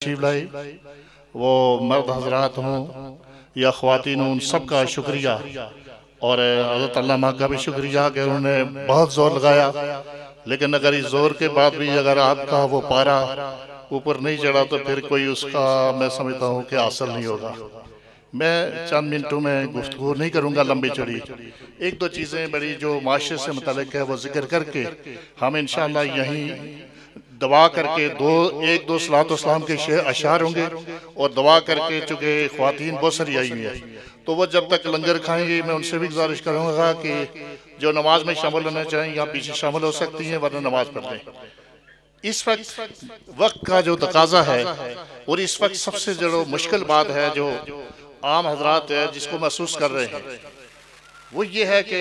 तशरीफ लाई, वो मर्द हजरात हों या ख्वातीन हों, उन सब का शुक्रिया और हज़रत अल्लामा का भी शुक्रिया कि उन्होंने बहुत ज़ोर लगाया। लेकिन अगर इस जोर के बाद भी अगर आपका वो पारा ऊपर नहीं चढ़ा तो फिर कोई उसका मैं समझता हूँ कि हासिल नहीं होगा। मैं चंद मिनटों में गुफ्तगू नहीं करूँगा लंबी चौड़ी, एक दो चीज़ें बड़ी जो माशरे से मुतल्लिक़ है वो जिक्र करके हम इंशाअल्लाह यहीं दुआ करके एक दो सलात वसलाम के अशार होंगे और दुआ करके, चूँकि ख्वातीन बहुत सारी आई हुई है तो वो जब तक लंगर खाएंगे मैं उनसे भी गुजारिश करूँगा कि जो नमाज में शामिल होना चाहें या पीछे शामिल हो सकती हैं, वरना नमाज पढ़ लें। इस वक्त का जो तकाजा है और इस वक्त सबसे जो मुश्किल बात है जो आम हजरात है जिसको महसूस कर रहे हैं वो ये है कि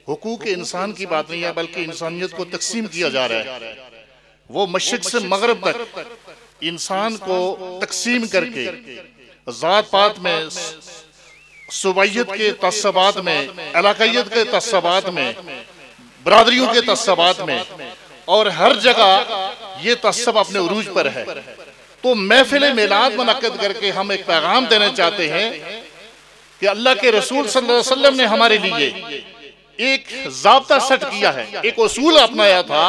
हुकूक इंसान की बात नहीं है बल्कि इंसानियत को तकसीम किया जा रहा है। वो मशरिक से मगरब तक इंसान को तकसीम करके ज़ात पात में, सुबैयत के तस्सबात में, इलाकायत के तस्सबात में, बरादरियों के तस्सबात में और हर जगह ये तस्सब अपने उरूज पर है। तो महफिल मिलाद मुनक्किद करके हम एक पैगाम देना चाहते हैं कि अल्लाह के रसूल सल्लल्लाहु अलैहि वसल्लम ने हमारे लिए एक ज़ाब्ता सेट किया है, एक उसूल अपनाया था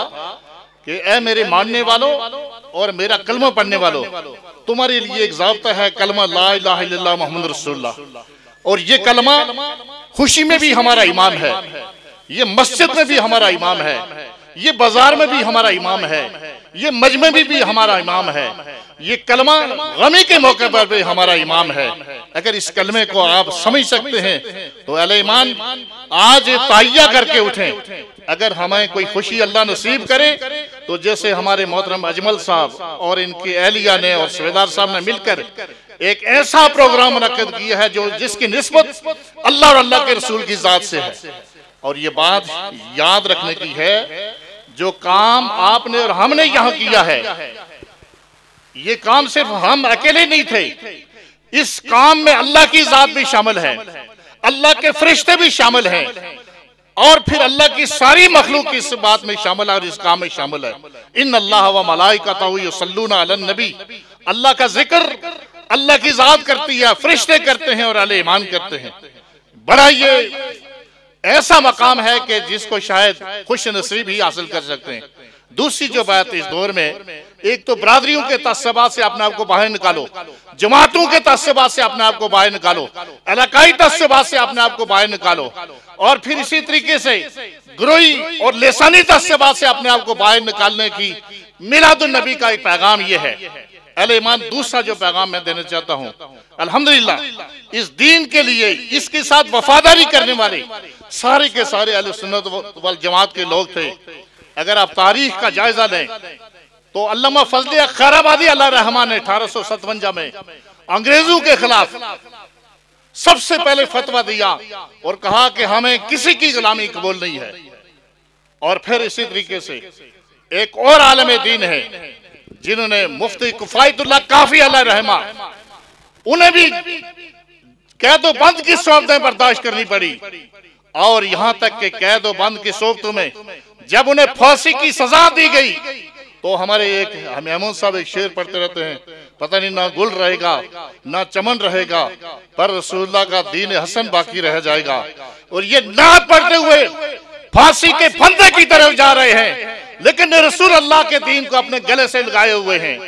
कि ए मेरे मानने वालों और मेरा कलमा पढ़ने वालों, तुम्हारे लिए एक ज़ाब्ता है कलमा ला इलाहा इल्लल्लाह मुहम्मद रसूलुल्लाह। और ये कलमा खुशी में भी हमारा इमाम है, ये मस्जिद में भी हमारा इमाम है, ये बाजार में भी हमारा इमाम है, ये मजमे में भी हमारा इमाम है, ये कलमा गमी के मौके पर भी हमारा इमाम है। अगर इस कलमे को आप समझ सकते हैं तो अहले ईमान आज ताइया करके उठें। अगर हमें कोई खुशी अल्लाह नसीब करे तो जैसे हमारे मोहतरम अजमल साहब और इनकी एहलिया ने और सूबेदार साहब ने मिलकर एक ऐसा प्रोग्राम मुनक्किद किया है जो जिसकी निस्बत अल्लाह और अल्लाह के रसूल की जात से है। और ये बात याद रखने की है, जो काम आपने और हमने यहाँ किया है, ये काम सिर्फ हम अकेले नहीं थे, इस काम में अल्लाह की जात भी शामिल है, अल्लाह के फरिश्ते भी शामिल हैं और फिर अल्लाह की सारी मखलूक इस बात में शामिल है और इस काम में शामिल है। इन अल्लाह व मलाइकतहु युसल्लूना अलन नबी, अल्लाह का जिक्र अल्लाह की जात करती है, फरिश्ते करते हैं और अहले ईमान करते हैं। बड़ा ये ऐसा मकाम है कि जिसको शायद खुश नसीब ही हासिल कर सकते हैं। दूसरी जो बात इस दौर में, एक तो बरादरियों के तस्सबात से अपने आप को बाहर निकालो, जमातों के तस्सबात से अपने आप को बाहर निकालो, इलाकाई तस्सबात से अपने आप को बाहर निकालो और फिर इसी तरीके से ग्रोही और लेसानी तस्सबात से अपने आप को बाहर निकालने की मिलादुन नबी का एक पैगाम ये है। अहले ईमान दूसरा जो पैगाम मैं देना चाहता हूँ, अल्हम्दुलिल्लाह इस दीन के लिए इसके साथ वफादारी करने वाले सारे के सारे अहले सुन्नत वल जमात के लोग थे। अगर आप तारीख का जायजा लें तो अल्लामा फजल खैराबादी अल्लाह रहमान ने 1857 में अंग्रेजों के खिलाफ सबसे पहले फतवा दिया और कहा कि हमें किसी की गुलामी कबूल नहीं है। और फिर इसी तरीके से एक और आलम दीन है जिन्होंने मुफ्ती किफायतुल्लाह काफी अल्लाह रहमा, उन्हें भी कैदो बंद की सोबतें बर्दाश्त करनी पड़ी और यहां तक कि कैदो बंद की सोबतों में जब उन्हें फांसी की सजा दी गई तो हमारे एक महमूद साहब एक शेर पढ़ते रहते हैं, पता नहीं ना गुल रहेगा ना चमन रहेगा पर रसूलुल्लाह का दीन हसन बाकी रह जाएगा। और ये नात पढ़ते हुए फांसी के फंदे की तरफ जा रहे हैं, लेकिन रसूल अल्लाह के दीन को अपने गले से लगाए हुए हैं।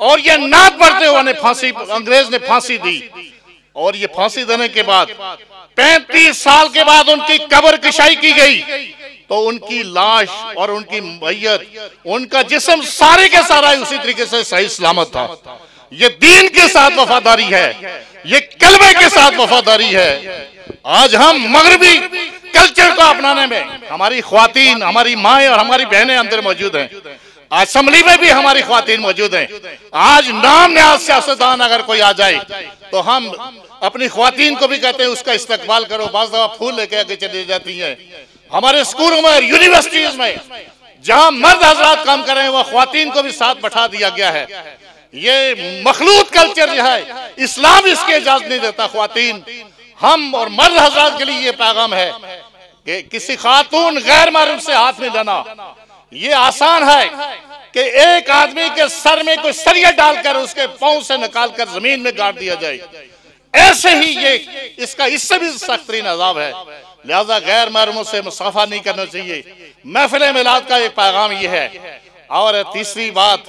और ये नात पढ़ते हुए फांसी, अंग्रेज ने फांसी दी और ये फांसी देने के बाद 35 साल के बाद उनकी कब्र कशाई की गई तो उनकी लाश और उनकी मैयत, उनका जिस्म सारे के सारा उसी तरीके से सही सलामत था। ये दीन के साथ वफादारी है, ये कलमे के साथ वफादारी है। आज हम मगरबी कल्चर को अपनाने में हमारी ख्वातीन, हमारी माएँ और हमारी बहनें अंदर मौजूद हैं, असेंबली में भी हमारी ख्वातीन मौजूद हैं। आज नाम नियाज सियासतदान अगर कोई आ जाए तो हम अपनी ख्वातीन को भी कहते हैं उसका इस्तकबाल करो, बाज़ दफा फूल लेके आगे चली जाती हैं। हमारे स्कूलों में, यूनिवर्सिटीज में जहां मर्द हजरात काम कर रहे हैं वह ख्वातीन को भी साथ बैठा दिया गया है। ये मखलूत कल्चर जो है इस्लाम इसके इजाजत नहीं देता। ख्वातीन, हम और मर्द हजरात के लिए ये पैगाम है कि किसी खातून गैर महरम से हाथ में लेना ये आसान है कि एक आदमी के सर में कोई सरिया डालकर उसके पांव से निकालकर जमीन में गाड़ दिया जाए, ऐसे ही ये इसका इससे भी सख्त तरीन अज़ाब है। लिहाजा गैर महरमों से मुसाफा नहीं करना चाहिए। महफिल मिलाद का एक पैगाम ये है। और तीसरी बात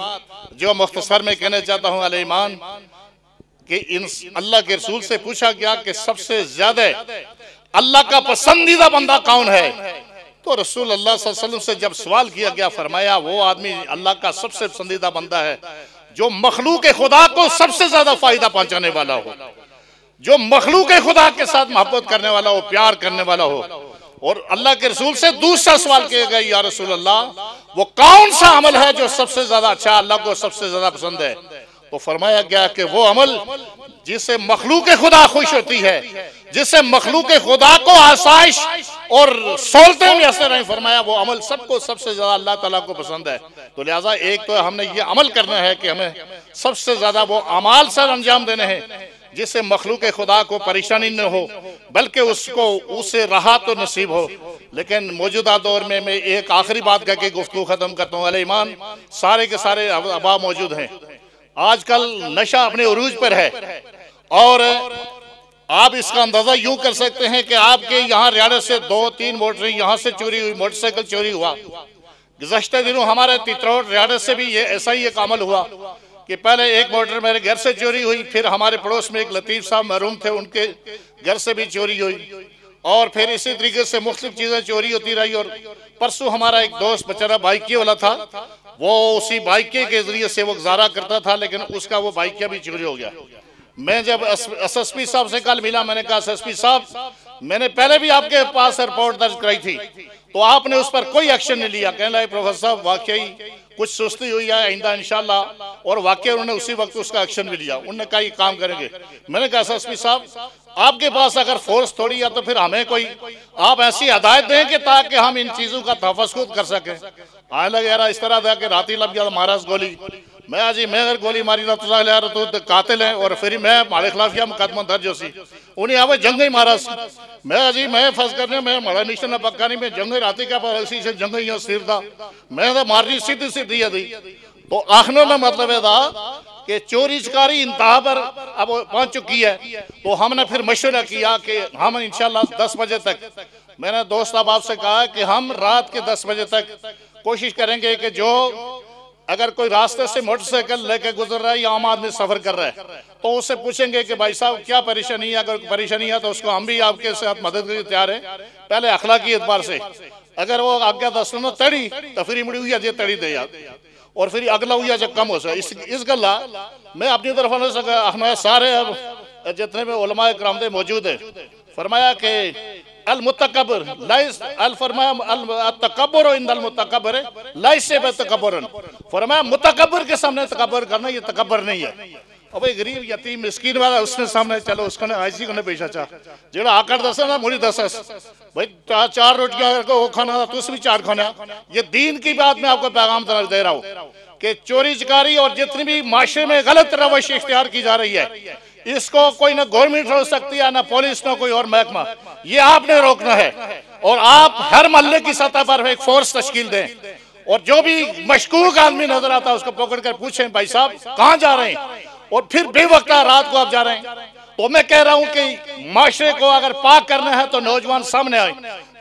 जो मुख्तसर में कहना चाहता हूँ अल ईमान, कि इन अल्लाह के रसूल से पूछा गया कि सबसे ज्यादा अल्लाह का पसंदीदा बंदा कौन है, तो रसूल अल्लाह सल्लल्लाहु अलैहि वसल्लम से जब सवाल किया गया, फरमाया वो आदमी अल्लाह का सबसे पसंदीदा बंदा है जो मखलूक खुदा को सबसे ज्यादा फायदा पहुंचाने वाला हो, जो मखलूक खुदा के साथ मोहब्बत करने वाला हो, प्यार करने वाला हो। और अल्लाह के रसूल से दूसरा सवाल किया गया, या रसूल अल्लाह वो कौन सा अमल है जो सबसे ज्यादा अच्छा, अल्लाह को सबसे ज्यादा पसंद है? तो फरमाया गया कि वो अमल जिससे मखलूक खुदा खुश होती है, जिससे मखलूक खुदा को आसाइश और सहूलतें मैसर हैं, फरमाया वो अमल सबको सबसे ज्यादा अल्लाह ताला को पसंद है। तो लिहाजा एक तो हमने ये अमल करना है कि हमें सबसे ज्यादा वो अमाल से अंजाम देने हैं जिससे मखलूक खुदा को परेशानी न हो, बल्कि उससे राहत तो नसीब हो। लेकिन मौजूदा दौर में मैं एक आखिरी बात कह के गुफ्तगू खत्म करता हूँ। अल ईमान सारे के सारे अहबाब मौजूद हैं। आजकल नशा अपने उरूज पर है और आप इसका अंदाजा यूं कर सकते हैं कि आपके यहाँ रियासत से 2-3 मोटर यहाँ से चोरी हुई, मोटरसाइकिल चोरी हुआ। गुज़श्ता दिनों हमारे तितरौड़ रियासत से भी ये ऐसा ही एक अमल हुआ कि पहले एक मोटर मेरे घर से चोरी हुई, फिर हमारे पड़ोस में एक लतीफ साहब महरूम थे, उनके घर से भी चोरी हुई, और फिर इसी तरीके से मुख्तलिफ चीजें चोरी होती रही। और परसों हमारा एक दोस्त बेचारा बाइकिए वाला था, वो उसी बाइकिए के जरिए से वो गुजारा करता था, लेकिन उसका वो बाइकिया भी चोरी हो गया। मैं जब एसएसपी साहब से कल मिला, मैंने कहा एसएसपी साहब मैंने पहले भी आपके पास रिपोर्ट दर्ज कराई थी, तो आपने उस पर कोई एक्शन नहीं लिया। कहने लगे प्रोफेसर साहब वाकई कुछ सुस्ती हुई है, आइंदा इंशाल्लाह, और वाकई उन्होंने उसी वक्त उसका एक्शन भी लिया। उन्होंने कहा ये काम करेंगे। मैंने कहा एसएसपी साहब आपके पास अगर फोर्स थोड़ी है तो फिर हमें कोई आप ऐसी हदायत दें कि ताकि हम इन चीजों का तहफ़्फ़ुज़ खुद कर सकें। आने लगे यार इस तरह था कि रात ही लग गया महाराज गोली, मैं आज मैं अगर गोली मारी ना तो कातिल है, और फिर मैं हमारे खिलाफ यह मुकदमा दर्ज हो सी उन्हें आवे जंग ही महाराज मैं अजी मैं फंस करने में हमारा निशान पक्का नहीं, मैं जंग राती का इसी से जंग ही सिर था, मैं तो मारनी सीधी सीधी है दी। तो आखिर में मतलब है था कि चोरी चकारी इंतहा पर अब पहुंच चुकी है। तो हमने फिर मशवरा किया कि हम इंशाल्लाह 10 बजे तक, मैंने दोस्त साहब से कहा कि हम रात के 10 बजे तक कोशिश करेंगे कि जो अगर कोई रास्ते से मोटरसाइकिल लेके गुजर रहा है या आम आदमी सफर कर रहा है तो उससे पूछेंगे कि भाई साहब क्या परेशानी है, अगर परेशानी है तो उसको हम भी आपके साथ मदद के लिए तैयार है। पहले अखलाकी एतबार से अगर वो आज्ञा दस तड़ी तो फिर मुड़ी हुई अजय तड़ी दे याद, और फिर अगला हुई जब कम हो सके इस गला मैं अपनी तरफ सारे अब जितने में उलमा इकराम दे मौजूद है। फरमाया कि अल मुतकब्बिर लाइस अल फरमाया अल तकब्बुर इंदल मुतकब्बिर लाइस से बेतकब्बुरन, फरमाया मुतकब्बिर के सामने तकब्बुर करना ये तकब्बुर नहीं है। अब भाई गरीब यतीम मिस्कीन वाला उसने सामने चलो उसको ऐसी को पेशा चा जेड़ा आकर दस ना मुड़ी दस भाई 4 रोटियां को वो खाना तो भी 4 खाना। ये दीन की बात मैं आपको पैगाम दे रहा हूँ कि चोरी चकारी और जितनी भी माशरे में गलत रवश इख्तियार की जा रही है इसको कोई ना गवर्नमेंट रोक सकती है ना पुलिस ना कोई और महकमा, ये आपने रोकना है। और आप हर मोहल्ले की सतह पर एक फोर्स तश्कील दें और जो भी मशकूक आदमी नजर आता है उसको पकड़ कर पूछें भाई साहब कहाँ जा रहे हैं, और फिर बेवक्ता रात को आप जा रहे हैं। तो मैं कह रहा हूं कि माशरे को अगर पाक करना है तो नौजवान सामने आए।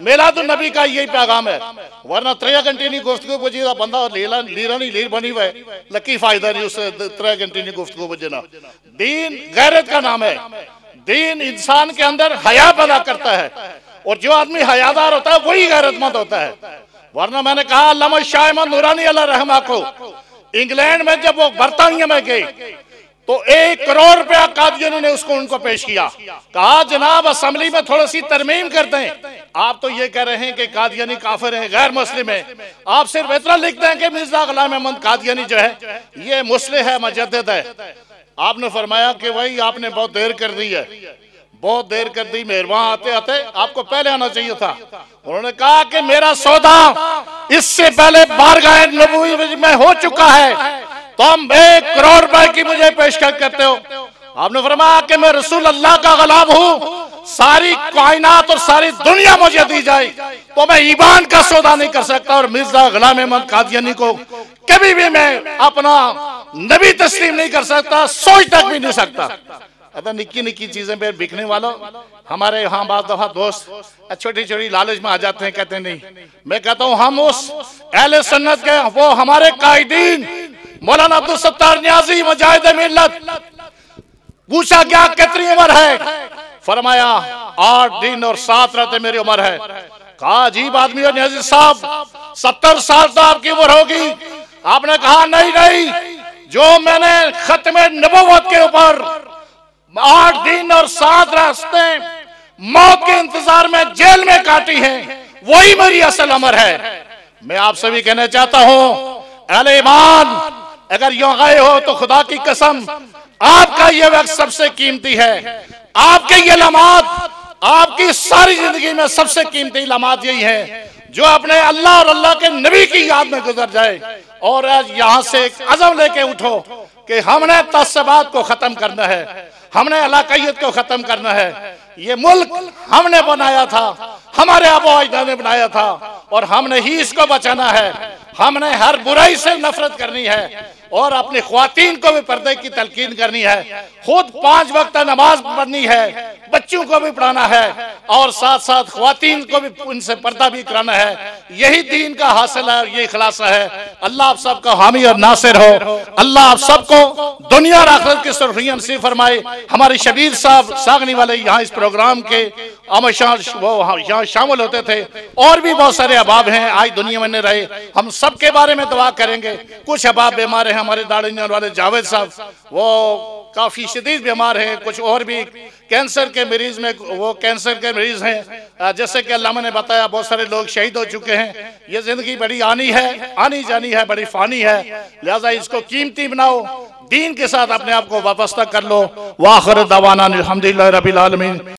मिलादुन नबी का यही पैगाम है, वरना 3 घंटे नहीं गुफ्तगू बजी बंदा लीला नहीं लीर बनी हुआ है लकी फायदा नहीं उससे 3 घंटे नहीं गुफ्तगू बजना। दीन गैरत का नाम है, दीन इंसान के अंदर हया पैदा करता है और जो आदमी हयादार होता है वही गैरतमंद होता है। वरना मैंने कहा अल्लामा शाह अहमद नूरानी अल्लाह रहमा को इंग्लैंड में जब वो बरतानिया में गए तो 1 करोड़ रुपया कादियानियों ने उसको उनको पेश किया, कहा जनाब असेंबली में थोड़ी सी तरमीम करते हैं। आप तो ये कह रहे हैं कि कादियानी काफिर है, गैर मुस्लिम है, आप सिर्फ इतना लिखते हैं कि मिर्जा गुलाम अहमद कादियानी जो है ये मुस्लिम है, मुजद्दिद है। आपने फरमाया कि भाई आपने बहुत देर कर दी है, बहुत देर कर दी, मेहरबान आते आते आपको पहले आना चाहिए था। उन्होंने कहा कि मेरा सौदा इससे पहले बारगाह नबूवत में हो चुका है, तो हम 1 करोड़ रुपए की मुझे पेशकश करते हो। आपने फरमाया कि मैं रसूल अल्लाह का गुलाम हूँ, सारी कायनात और सारी दुनिया मुझे दी जाए तो मैं ईमान का सौदा नहीं कर सकता, और मिर्जा गुलाम अहमद कादियानी को कभी भी मैं अपना नबी तस्लीम नहीं कर सकता, सोच तक भी नहीं सकता। अतः निक्की निक्की चीजें पे बिकने वालों, हमारे यहाँ बात दफा दोस्त छोटी छोटी लालच में आ जाते हैं, कहते हैं नहीं। मैं कहता हूँ हम उस अहले सुन्नत के, वो हमारे कायदीन मौलाना अब्दुल सत्तार नियाज़ी मुजाहिद मिल्लत, पूछा क्या कितनी उम्र है, फरमाया 8 दिन और 7 रातें मेरी उम्र है। कहा अजीब आदमी हो नियाज़ी साहब, 70 साल तो आपकी उम्र होगी। आपने कहा नहीं नहीं, जो मैंने खत्मे नबुव्वत के ऊपर 8 दिन और 7 रातें मौत के इंतजार में जेल में काटी है, वही मेरी असल उम्र है। मैं आप सभी कहना चाहता हूं, अहले ईमान अगर यूं गए हो तो खुदा की कसम आपका ये वक्त सबसे कीमती है। आपके ये लम्हात, आपकी सारी जिंदगी में सबसे कीमती लम्हात यही है जो अपने अल्लाह और अल्लाह के नबी की याद में गुजर जाए। और आज यहाँ से एक अज़म लेके उठो कि हमने तस्सबात को खत्म करना है, हमने इलाकायत को खत्म करना है। ये मुल्क हमने बनाया था, हमारे आबो अजदाद ने बनाया था, और हमने ही इसको बचाना है। हमने हर बुराई से नफरत करनी है और अपनी ख्वातीन को भी पर्दे की तलकीन करनी है, खुद 5 वक्त नमाज पढ़नी है, बच्चों को भी पढ़ाना है, और साथ साथ ख्वातीन को भी उनसे पर्दा भी कराना है। यही दीन का हासिल है, यही खुलासा है। अल्लाह आप सबका हामी और नासिर हो। अल्लाह आप सबको दुनिया और आखिरत की सुर्खियां नसीब फरमाए। हमारे शबीर साहब सागनी वाले यहाँ इस प्रोग्राम के वो यहाँ शामिल होते थे, और भी बहुत सारे अहबाब हैं आज दुनिया में नहीं रहे। हम सबके बारे में दुआ करेंगे। कुछ अहबाब बीमार हैं, हमारे दाढ़ी वाले जावेद साहब वो काफी शदीद बीमार हैं, कुछ और भी कैंसर के मरीज में वो कैंसर के मरीज हैं। जैसे कि अल्लाह ने बताया बहुत सारे लोग शहीद हो चुके हैं। ये जिंदगी बड़ी आनी है, आनी जानी है, बड़ी फानी है, लिहाजा इसको कीमती बनाओ, दीन के साथ अपने आप को वाबस्ता कर लो। वाखिर दवाना अल्हम्दुलिल्लाहि रब्बिल आलमीन।